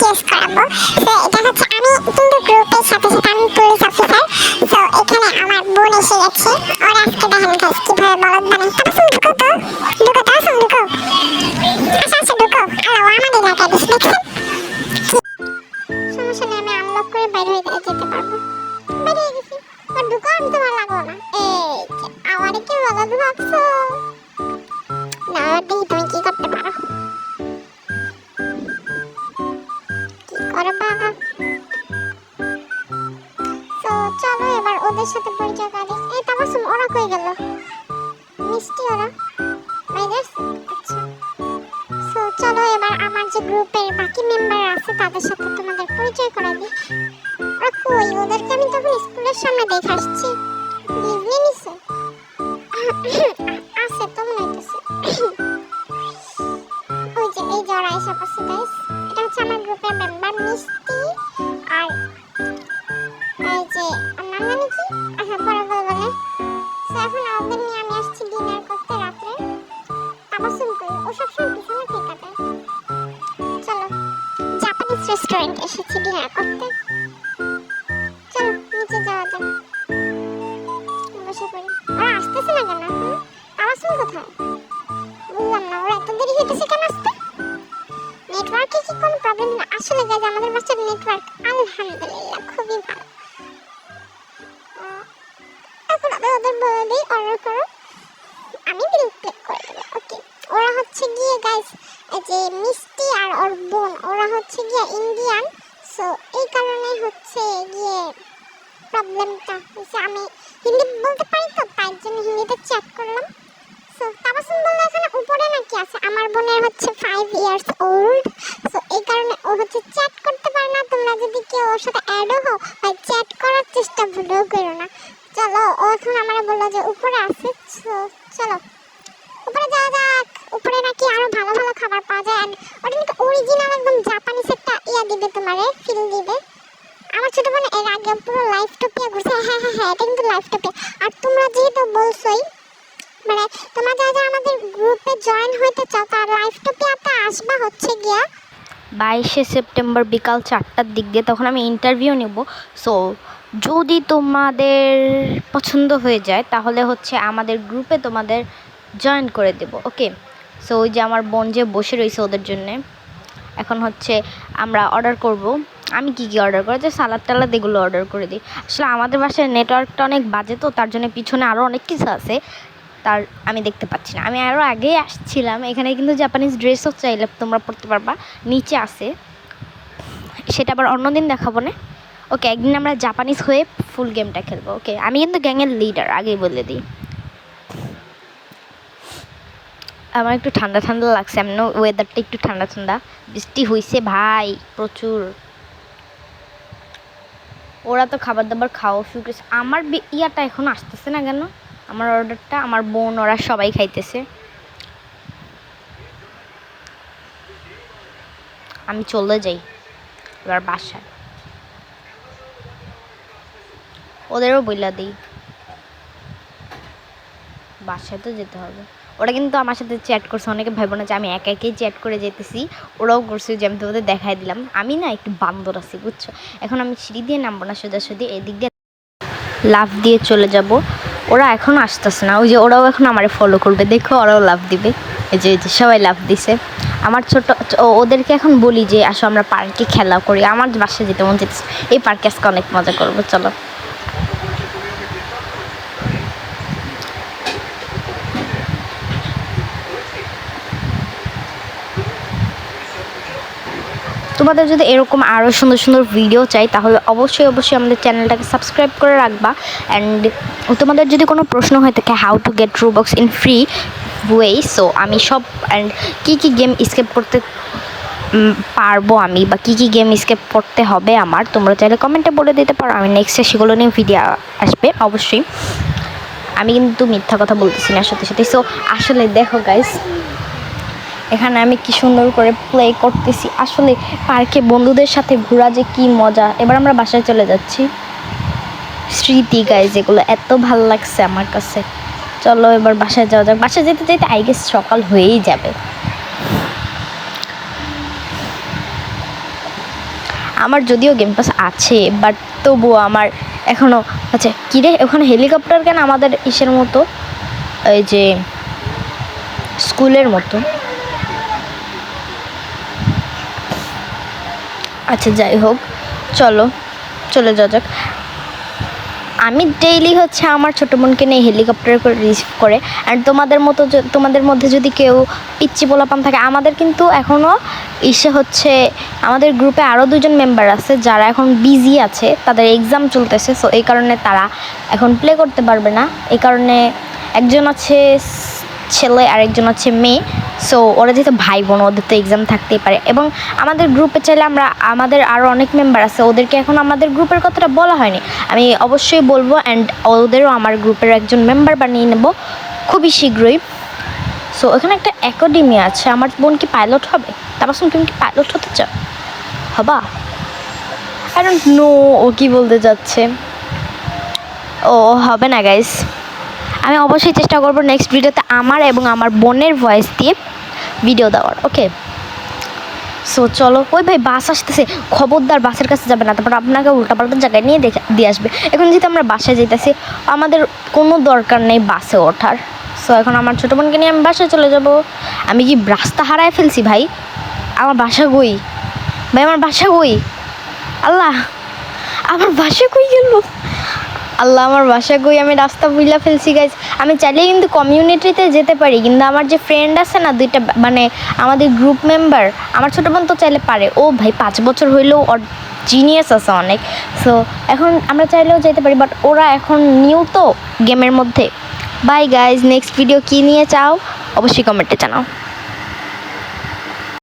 Case করাবো। তো এটা হচ্ছে আমি কিন্তু গ্রুপের সাথে সাথে আমি পুলিশ অফিসার। তো এখানে আমার বোন এসে গেছে। ওরা আজকে দেখেন গাইস কিভাবে বলদ বানাই। তারপর ঢুকো তো, ঢুকো তারপর ঢুকো, আচ্ছা আচ্ছা ঢুকো। আর ও আমাদের এলাকায় বেশি দেখছেন। সমস্যা নেই, আমি আনলক করে বাইরে হয়ে যেতে পারবো। বাইরে হয়ে গেছি, আর ঢুকো, আমি তোমার লাগবো না। এই আমারে কি বলদ ভাবছো? না দেখি তুমি কি করতে পারো। কি করো বাবা। তো চলো এবার ওদের সাথে পরিচয় করি। এই তাবাসুম ওরা কই গেল? মিষ্টি ওরা বাইরে আছে? আচ্ছা। সো চলো এবার আমার যে গ্রুপের বাকি মেম্বার আছে তাদের সাথে তোমাদের পরিচয় করে দিই। ওরা কই? ওদেরকে আমি তখন স্কুলের সামনে দেখে আসছি। লিভলি নিছে আছে তো মনে হইতেছে। ওই যে এই যে ওরা এসে পড়ছে গাইস। এটা হচ্ছে আমার গ্রুপের মেম্বার মিষ্টি। আর এই যে ওর নাম জানি কি? আচ্ছা পরে বলে। সো এখন ওদের নিয়ে আমি আসছি ডিনার করতে রাত্রে। তাবাসুম কই? ও সবসময় পিছনে থেকে থাকে। চলো জাপানিজ রেস্টুরেন্ট এসেছি ডিনার করতে। চলো নিচে যাওয়া যাক, বসে পড়ি। ওরা আসতেছে না কেন? তাবাসুম কোথায়? বুঝলাম না, ওরা এত দেরি হইতেছে কেন আসতে? নেটওয়ার্কে কি কোনো প্রবলেম না? আসলে গাইজ আমাদের বাসার নেটওয়ার্ক আলহামদুলিল্লাহ খুবই ভালো। এখন আমি ওদের বলে দিই অর্ডার করো, আমি বিল পে করে দেবো। ওকে, ওরা হচ্ছে গিয়ে গাইজ এই যে মিষ্টি আর ওর বোন ওরা হচ্ছে গিয়ে ইন্ডিয়ান। সো এই কারণে হচ্ছে গিয়ে প্রবলেমটা হচ্ছে আমি হিন্দি বলতে পারি তো তাই জন্য হিন্দিতে চ্যাট করলাম। সো তাবাসুম বললো এখানে উপরে নাকি আছে আমার বোনের হচ্ছে 5 ইয়ার্স ওল্ড। সো এই কারণে ও হচ্ছে চ্যাট করতে পারে না। তোমরা যদি কেউ ওর সাথে অ্যাডও হও বা চ্যাট করার চেষ্টা ভুলেও করো না। চলো ও এখন আমার বললো যে উপরে আছে। সো চলো উপরে যাওয়া যাক। উপরে নাকি আরো ভালো ভালো খাবার পাওয়া যায়। আর ওটা নাকি অরিজিনাল একদম জাপানিজ একটা ইয়া দিবে, তোমারে ফিল দিবে। আমার ছোট বোন এর আগে পুরো লাইফটোপিয়া ঘুরছে। হ্যাঁ হ্যাঁ হ্যাঁ, এটা কিন্তু লাইফটোপিয়া। আর তোমরা যেহেতু বলছোই মানে তোমরা যারা আমাদের গ্রুপে জয়েন হইতে চাও তার লাইফটোপিয়াতে আসবা হচ্ছে গিয়া 22শে সেপ্টেম্বর বিকাল 4টার দিক দিয়ে। তখন আমি ইন্টারভিউ নেব। সো যদি তোমাদের পছন্দ হয়ে যায় তাহলে হচ্ছে আমাদের গ্রুপে তোমাদের জয়েন করে দেব। ওকে, সো ওই যে আমার বোন যে বসে রয়েছে ওদের জন্যে এখন হচ্ছে আমরা অর্ডার করব। আমি কি কি অর্ডার করি? যে সালাদ টালাদ এগুলো অর্ডার করে দিই। আসলে আমাদের বাসায় নেটওয়ার্কটা অনেক বাজে, তো তার জন্য পিছনে আরও অনেক কিছু আছে তার আমি দেখতে পাচ্ছি না। আমি আরও আগেই আসছিলাম। এখানে কিন্তু জাপানিজ ড্রেসও চাইলে তোমরা পরতে পারবা, নিচে আছে। সেটা আবার অন্যদিন দেখাবো না। ওকে, একদিন আমরা জাপানিজ হয়ে ফুল গেমটা খেলবো। ওকে, আমি কিন্তু গ্যাংয়ের লিডার, আগেই বলে দিই। আমার একটু ঠান্ডা ঠান্ডা লাগছে, এমন ওয়েদারটা একটু ঠান্ডা ঠান্ডা, বৃষ্টি হয়েছে ভাই প্রচুর। ওরা তো খাবার দাবার খাওয়া শুরু করেছে। আমার ইয়াটা এখন আসতেছে না কেন? আমার অর্ডারটা আমার বোন ওরা সবাই খাইতেছে। আমি চলে যাই এবার বাসায়, ওদেরও বইলা দিই বাসায় তো যেতে হবে। ওরা কিন্তু আমার সাথে চ্যাট করছে, অনেকে ভাইবো না যে আমি একা একাই চ্যাট করে যেতেছি। ওরাও করছে যে আমি তোমাদের দেখাই দিলাম। আমি না একটু বান্দর আছি বুঝছো। এখন আমি সিঁড়ি দিয়ে নামবো না, সোজাসুজি এদিক দিয়ে লাফ দিয়ে চলে যাব। ওরা এখন আসতেছে না, ওই যে ওরাও এখন আমারে ফলো করবে, দেখো ওরাও লাফ দিবে। এই যে সবাই লাফ দিছে। আমার ছোট ওদেরকে এখন বলি যে আসো আমরা পার্কে খেলা করি। আমার বাসায় যেতে মন চাইছে, এই পার্কে আজকে অনেক মজা করবো, চলো। তোমাদের যদি এরকম আরও সুন্দর সুন্দর ভিডিও চাই তাহলে অবশ্যই অবশ্যই আমাদের চ্যানেলটাকে সাবস্ক্রাইব করে রাখবা। অ্যান্ড তোমাদের যদি কোনো প্রশ্ন হয়ে থাকে how to get Robux in free way, so আমি সব অ্যান্ড কী কী গেম স্কেপ করতে পারবো আমি বা কী কী গেম স্কেপ করতে হবে আমার, তোমরা চাইলে কমেন্টে বলে দিতে পারো। আমি নেক্সটে সেগুলো নিয়ে ভিডিও আসবে অবশ্যই। আমি কিন্তু মিথ্যা কথা বলতেছি না, সত্যি সত্যি। সো আসলে দেখো গাইস, এখানে আমি কি সুন্দর করে প্লে করতেছি। আসলে পার্কে বন্ধুদের সাথে ঘোরা যে কি মজা। এবার আমরা বাসায় চলে যাচ্ছি। স্মৃতি গাইজ, এগুলো এত ভালো লাগছে আমার কাছে। চলো এবার বাসায় যাওয়া যাক। বাসায় যেতে যেতে আই গেস সকাল হয়েই যাবে। আমার যদিও গেম পাস আছে, বাট তবুও আমার এখনও আচ্ছা কী রে ওখানে হেলিকপ্টার কেন আমাদের ইসের মতো, এই যে স্কুলের মতো। আচ্ছা যাই হোক, চলে যাওয়া যাক। আমি ডেইলি হচ্ছে আমার ছোটো বোনকে নিয়ে হেলিকপ্টার করে রিসিভ করে। অ্যান্ড তোমাদের মধ্যে যদি কেউ পিচ্চি পোলাপান থাকে, আমাদের কিন্তু এখনও হচ্ছে আমাদের গ্রুপে আরও 2জন মেম্বার আছে যারা এখন বিজি আছে, তাদের এক্সাম চলতেছে। সো এই কারণে তারা এখন প্লে করতে পারবে না। এই কারণে একজন আছে ছেলে আর একজন আছে মেয়ে। সো ওরা যেহেতু ভাই বোন, ওদের তো এক্সাম থাকতেই পারে। এবং আমাদের গ্রুপে চাইলে আমাদের আরও অনেক মেম্বার আছে, ওদেরকে এখন আমাদের গ্রুপের কথাটা বলা হয়নি, আমি অবশ্যই বলবো। অ্যান্ড ওদেরও আমার গ্রুপের একজন মেম্বার বানিয়ে নেব খুবই শীঘ্রই। সো এখানে একটা একাডেমি আছে। আমার বোন কি পাইলট হবে? তারপর তুমি কি পাইলট হতে চাও? হবা? আই ডোন্ট নো ও কী বলতে যাচ্ছে। ও হবে না গাইস, আমি অবশ্যই চেষ্টা করবো নেক্সট ভিডিওতে আমার এবং আমার বোনের ভয়েস দিয়ে ভিডিও দেওয়ার। ওকে, সো চলো। ওই ভাই বাস আসতেছে, খবরদার বাসের কাছে যাবে না, তারপর আপনাকে উল্টাপাল্টা জায়গায় নিয়ে দিয়ে আসবে। এখন যেহেতু আমরা বাসায় যেতেছি, আমাদের কোনো দরকার নেই বাসে ওঠার। সো এখন আমার ছোটো বোনকে নিয়ে আমি বাসায় চলে যাব। আমি কি রাস্তা হারায় ফেলছি ভাই? আমার বাসা কই ভাই? আমার বাসা কই? আল্লাহ, আমার বাসা কই গেল? আল্লাহ, আমার বাসা কই? আমি রাস্তা ভুলে ফেলছি গাইজ। আমি চাইলেই কিন্তু কমিউনিটিতে যেতে পারি, কিন্তু আমার যে ফ্রেন্ড আছে না 2টা, মানে আমাদের গ্রুপ মেম্বার, আমার ছোটো বোন তো চাইলে পারে। ও ভাই 5 বছর হইলেও ওর জিনিয়াস আছে অনেক। সো এখন আমরা চাইলেও যেতে পারি, বাট ওরা এখন নিউ তো গেমের মধ্যে। বাই গাইজ, নেক্সট ভিডিও কী নিয়ে চাও অবশ্যই কমেন্টে জানাও।